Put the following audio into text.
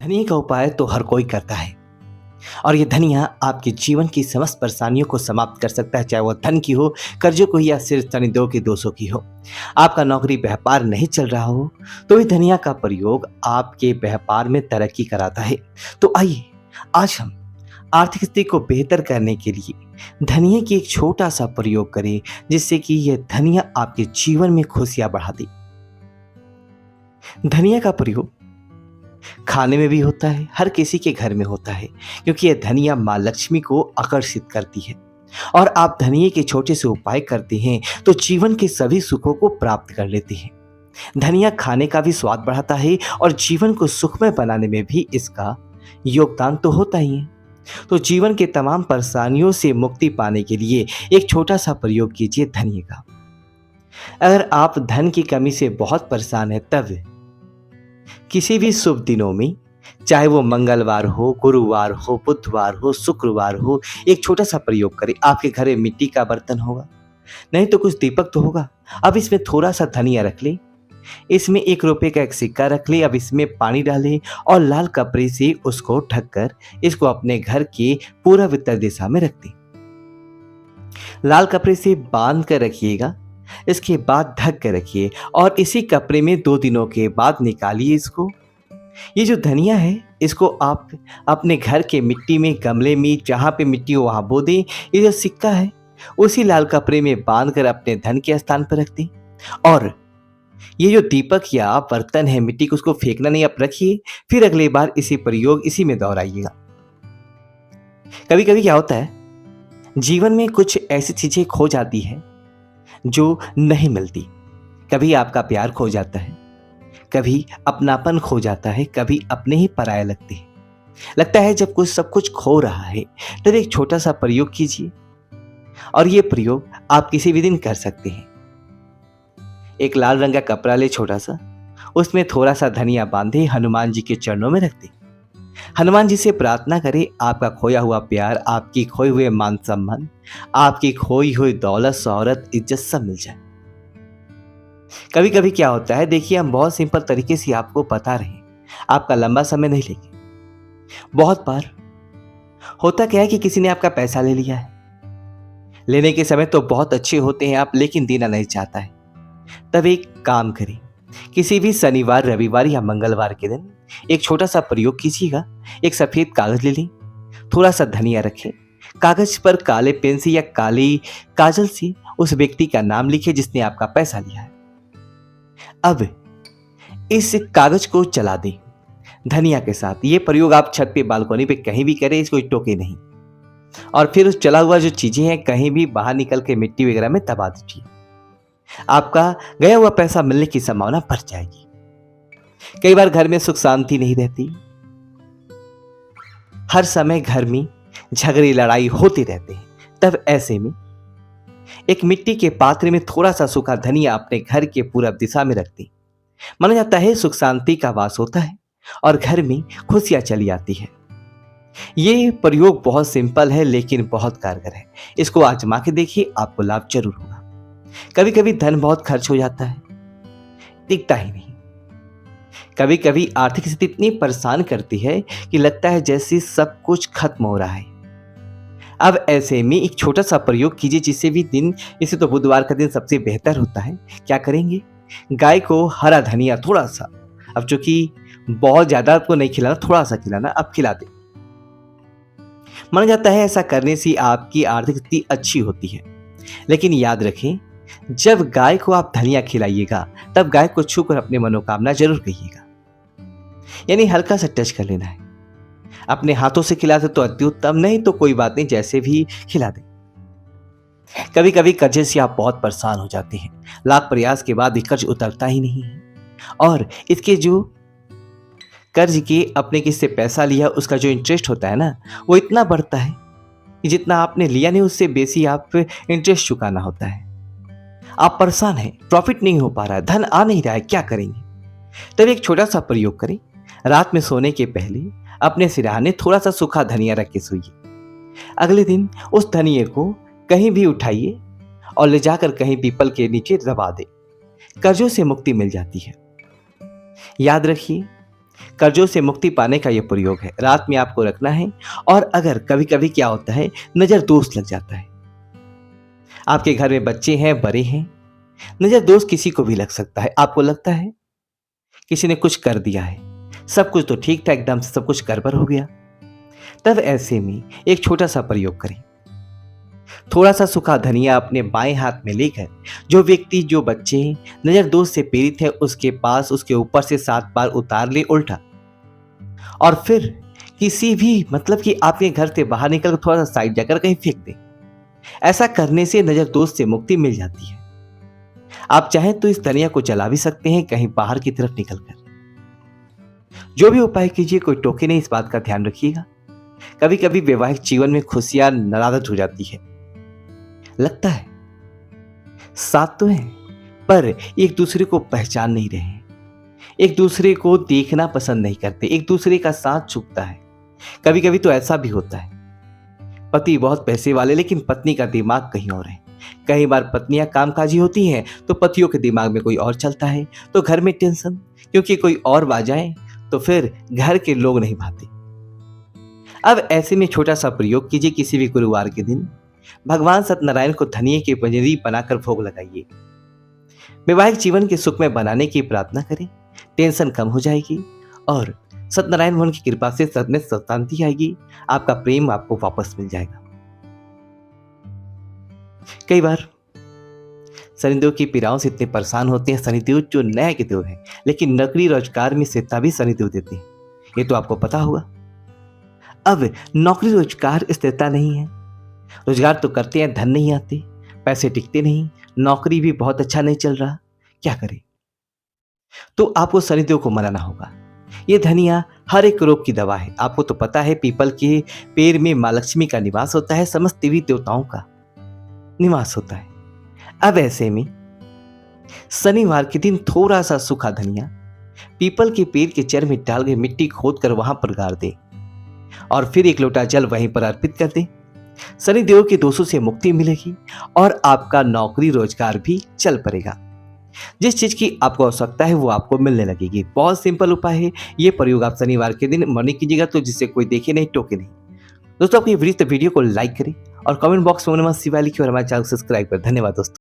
धनिया का उपाय तो हर कोई करता है और ये धनिया आपके जीवन की समस्त परेशानियों को समाप्त कर सकता है, चाहे वो धन की हो, कर्जों को या सिर्फ शनिदेव के दोषों की हो। आपका नौकरी व्यापार नहीं चल रहा हो तो ये धनिया का प्रयोग आपके व्यापार में तरक्की कराता है। तो आइए आज हम आर्थिक स्थिति को बेहतर करने के लिए धनिया की एक छोटा सा प्रयोग करें, जिससे कि यह धनिया आपके जीवन में खुशियां बढ़ा दे। धनिया का प्रयोग खाने में भी होता है, हर किसी के घर में होता है, क्योंकि यह धनिया माँ लक्ष्मी को आकर्षित करती है। और आप धनिये के छोटे से उपाय करते हैं तो जीवन के सभी सुखों को प्राप्त कर लेते हैं। धनिया खाने का भी स्वाद बढ़ाता है और जीवन को सुखमय बनाने में भी इसका योगदान तो होता ही है। तो जीवन के तमाम परेशानियों से मुक्ति पाने के लिए एक छोटा सा प्रयोग कीजिए धनिये का। अगर आप धन की कमी से बहुत परेशान है, तब किसी भी शुभ दिनों में, चाहे वो मंगलवार हो, गुरुवार हो, बुधवार हो, शुक्रवार हो, एक छोटा सा प्रयोग करें। आपके घर में मिट्टी का बर्तन होगा, नहीं तो कुछ दीपक तो होगा। अब इसमें थोड़ा सा धनिया रख ले, इसमें 1 रुपए का एक सिक्का रख ले। अब इसमें पानी डालें और लाल कपड़े से उसको ढककर इसको अपने घर के पूर्व उत्तर दिशा में रख दें। लाल कपड़े से बांध कर रखिएगा, इसके बाद ढक कर रखिए और इसी कपड़े में 2 दिनों के बाद निकालिए इसको। ये जो धनिया है इसको आप अपने घर के मिट्टी में, गमले में, जहाँ पे मिट्टी हो वहाँ बो दें। ये जो सिक्का है उसी लाल कपड़े में बांध कर अपने धन के स्थान पर रख दें। और ये जो दीपक या बर्तन है मिट्टी को, उसको फेंकना नहीं, आप रखिए। फिर अगली बार इसी प्रयोग इसी में दोहराइएगा। कभी कभी क्या होता है, जीवन में कुछ ऐसी चीजें खो जाती है जो नहीं मिलती। कभी आपका प्यार खो जाता है, कभी अपनापन खो जाता है, कभी अपने ही पराये लगते हैं। लगता है जब कुछ सब कुछ खो रहा है, तब एक छोटा सा प्रयोग कीजिए। और ये प्रयोग आप किसी भी दिन कर सकते हैं। एक लाल रंग का कपड़ा ले छोटा सा, उसमें थोड़ा सा धनिया बांधे, हनुमान जी के चरणों में रख दे। हनुमान जी से प्रार्थना करें आपका खोया हुआ प्यार, आपकी खोए हुए मान सम्मान, आपकी खोई हुई दौलत, शोहरत, इज्जत सब मिल जाए। कभी कभी क्या होता है, देखिए हम बहुत सिंपल तरीके से आपको बता रहे हैं, आपका लंबा समय नहीं लेंगे। बहुत बार होता क्या है कि किसी ने आपका पैसा ले लिया है, लेने के समय तो बहुत अच्छे होते हैं आप, लेकिन देना नहीं चाहता है। तब एक काम करें, किसी भी शनिवार, रविवार या मंगलवार के दिन एक छोटा सा प्रयोग कीजिएगा। एक सफेद कागज ले लें, थोड़ा सा धनिया रखें, कागज पर काले पेन से या काली काजल से उस व्यक्ति का नाम लिखें जिसने आपका पैसा लिया है। अब इस कागज को जला दें धनिया के साथ। ये प्रयोग आप छत पे, बालकनी पे कहीं भी करें, इसको टोके नहीं। और फिर उस जला हुआ जो चीजें हैं कहीं भी बाहर निकल के मिट्टी वगैरह में दबा दीजिए। आपका गया हुआ पैसा मिलने की संभावना बढ़ जाएगी। कई बार घर में सुख शांति नहीं रहती, हर समय घर में झगड़े लड़ाई होते रहते हैं। तब ऐसे में एक मिट्टी के पात्र में थोड़ा सा सूखा धनिया अपने घर के पूरब दिशा में रख दें। माना जाता है सुख शांति का वास होता है और घर में खुशियां चली आती है। ये प्रयोग बहुत सिंपल है लेकिन बहुत कारगर है। इसको आजमा के देखिए, आपको लाभ जरूर होगा। कभी कभी धन बहुत खर्च हो जाता है, दिखता ही नहीं। कभी कभी आर्थिक स्थिति इतनी परेशान करती है कि लगता है जैसे सब कुछ खत्म हो रहा है। अब ऐसे में एक छोटा सा प्रयोग कीजिए, जिससे भी दिन, इसे तो बुधवार का दिन सबसे बेहतर होता है। क्या करेंगे, गाय को हरा धनिया थोड़ा सा, अब चूंकि बहुत ज्यादा आपको नहीं खिलाना, थोड़ा सा खिलाना, अब खिला दे। माना जाता है ऐसा करने से आपकी आर्थिक स्थिति अच्छी होती है। लेकिन याद रखें, जब गाय को आप धनिया खिलाइएगा तब गाय को छूकर अपनी मनोकामना जरूर कहिएगा। यानी हल्का सा टच कर लेना है। अपने हाथों से खिला दे तो अति उत्तम, नहीं तो कोई बात नहीं, जैसे भी खिला दे। कभी कभी कर्जे से आप बहुत परेशान हो जाते हैं, लाख प्रयास के बाद भी कर्ज उतरता ही नहीं है। और इसके जो कर्ज के अपने किससे पैसा लिया उसका जो इंटरेस्ट होता है ना, वो इतना बढ़ता है कि जितना आपने लिया नहीं उससे बेसी आप इंटरेस्ट चुकाना होता है। आप परेशान हैं, प्रॉफिट नहीं हो पा रहा है, धन आ नहीं रहा है, क्या करेंगे? तब एक छोटा सा प्रयोग करें। रात में सोने के पहले अपने सिरहाने थोड़ा सा सूखा धनिया रख के सोइए। अगले दिन उस धनिये को कहीं भी उठाइए और ले जाकर कहीं पीपल के नीचे दबा दे। कर्जों से मुक्ति मिल जाती है। याद रखिए, कर्जों से मुक्ति पाने का ये प्रयोग है। रात में आपको रखना है और अगर कभी-कभी क्या होता है, नज़र दोष लग जाता है। आपके घर में बच्चे हैं, बड़े हैं, नज़र दोष किसी को भी लग सकता है। आपको लगता है किसी ने कुछ कर दिया है, सब कुछ तो ठीक था, एकदम से सब कुछ गड़बड़ हो गया। तब ऐसे में एक छोटा-सा प्रयोग करें। थोड़ा-सा सूखा धनिया अपने बाएं हाथ में लेकर जो व्यक्ति, जो बच्चे नज़र दोष से पीड़ित है, उसके पास उसके ऊपर से 7 बार उतार ले उल्टा, और फिर किसी भी मतलब कि आपके घर से बाहर निकल कर थोड़ा-सा साइड जाकर कहीं फेंक दें। ऐसा करने से नज़र दोष से मुक्ति मिल जाती है। आप चाहें तो इस धनिया को जला भी सकते हैं कहीं बाहर की तरफ निकलकर। जो भी उपाय कीजिए, कोई टोके नहीं, इस बात का ध्यान रखिएगा। कभी-कभी वैवाहिक जीवन में खुशियां नाराज हो जाती है। लगता है साथ तो हैं, पर एक दूसरे को पहचान नहीं रहे हैं, एक दूसरे को देखना पसंद नहीं करते, एक दूसरे का साथ चूकता है। कभी कभी तो ऐसा भी होता है, पति बहुत पैसे वाले लेकिन पत्नी का दिमाग कहीं और है। कई बार पत्नियां कामकाजी होती हैं तो पतियों के दिमाग में कोई और चलता है, तो घर में टेंशन, क्योंकि कोई और आ जाए तो फिर घर के लोग नहीं भाते। अब ऐसे में छोटा सा प्रयोग कीजिए। किसी भी गुरुवार के दिन भगवान सत्यनारायण को धनिये की पंजरी बनाकर भोग लगाइए। वैवाहिक जीवन के सुख में बनाने की प्रार्थना करें, टेंशन कम हो जाएगी और सत्यनारायण भगवान की कृपा से सब में शांति आएगी। आपका प्रेम आपको वापस मिल जाएगा। कई बार शनिदेव की पीड़ाओं से इतने परेशान होते हैं, शनिदेव जो न्याय के देव है, लेकिन नौकरी रोजगार में स्थिरता भी शनिदेव देते हैं, ये तो आपको पता होगा। अब नौकरी रोजगार स्थिरता नहीं है, रोजगार तो करते हैं, धन नहीं आते, पैसे टिकते नहीं, नौकरी भी बहुत अच्छा नहीं चल रहा, क्या करें? तो आपको शनिदेव को मनाना होगा। ये धनिया हर एक रोग की दवा है। आपको तो पता है पीपल के पेड़ में माँ लक्ष्मी का निवास होता है, समस्त देवी देवताओं का निवास होता है। अब ऐसे में शनिवार के दिन थोड़ा सा सूखा धनिया पीपल के पेड़ के जड़ में डाल के मिट्टी खोद कर वहां पर गाड़ दें और फिर एक लोटा जल वहीं पर अर्पित कर दें। शनिदेव के दोषों से मुक्ति मिलेगी और आपका नौकरी रोजगार भी चल पड़ेगा। जिस चीज की आपको आवश्यकता है वो आपको मिलने लगेगी। बहुत सिंपल उपाय है। ये प्रयोग आप शनिवार के दिन मॉर्निंग कीजिएगा, तो जिससे कोई देखे नहीं, टोके नहीं। दोस्तों, आपको ये वीडियो को लाइक करें और कमेंट बॉक्स में नमः शिवाय लिखिए और हमारे चैनल को सब्सक्राइब करें। धन्यवाद दोस्तों।